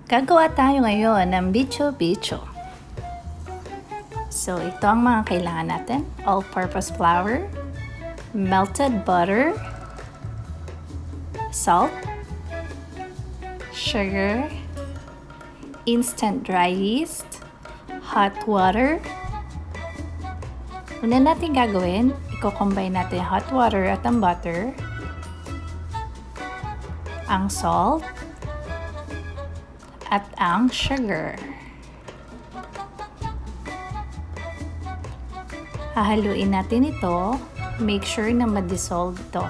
Gagawa tayo ngayon ng Bicho Bicho. So, ito ang mga kailangan natin. All-purpose flour, melted butter, salt, sugar, instant dry yeast, hot water. Una natin gagawin, i-combine natin hot water at ang butter, ang salt, at ang sugar. Hahaluin natin ito. Make sure na ma-dissolve ito.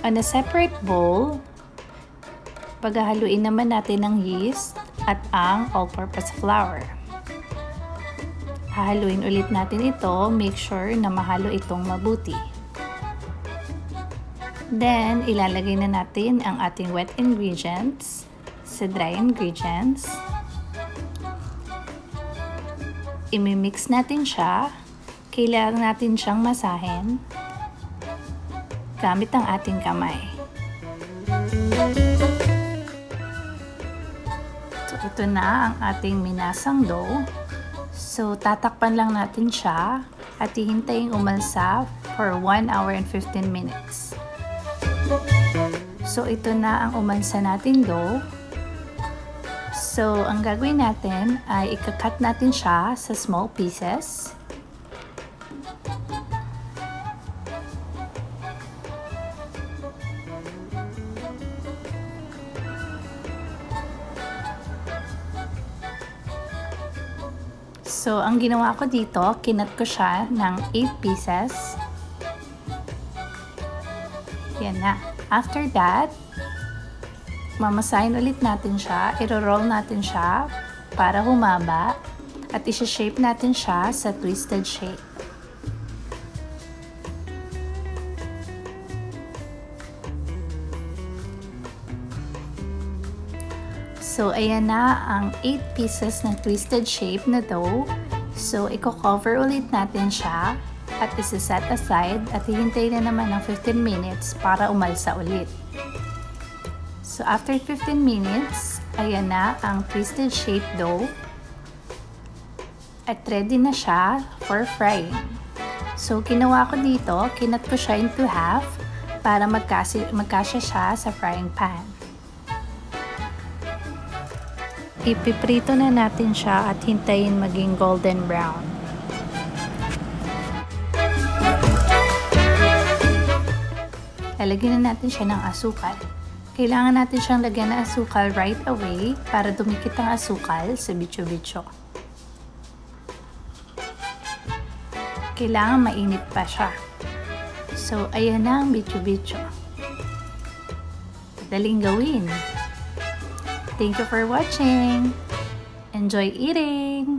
On a separate bowl, paghahaluin naman natin ang yeast at ang all-purpose flour. Hahaluin ulit natin ito. Make sure na mahalo itong mabuti. Then, ilalagay na natin ang ating wet ingredients sa dry ingredients. Imimix natin siya. Kailangan natin siyang masahin gamit ang ating kamay. So, ito na ang ating minasang dough. So, tatakpan lang natin siya at hihintayin umalsa for 1 hour and 15 minutes. So, ito na ang umansa nating dough. So, ang gagawin natin ay ikakat natin siya sa small pieces. So, ang ginawa ko dito, kinat ko siya ng 8 pieces. Yan na. After that, mamasahin ulit natin siya. I-roll natin siya para humaba. At isi-shape natin siya sa twisted shape. So, ayan na ang 8 pieces na twisted shape na dough. So, i-cover ulit natin siya. At isi-set aside at hihintayin na naman ng 15 minutes para umalsa ulit. So, after 15 minutes, ayan na ang twisted shape dough. At ready na siya for frying. So, ginawa ko dito, kinat ko siya into half para magkasya siya sa frying pan. Ipiprito na natin siya at hintayin maging golden brown. Lalagyan na natin siya ng asukal. Kailangan natin siyang lagyan ng asukal right away para dumikit ang asukal sa Bicho Bicho. Kailangan mainit pa siya. So, ayan na ang Bicho Bicho. Daling gawin. Thank you for watching. Enjoy eating!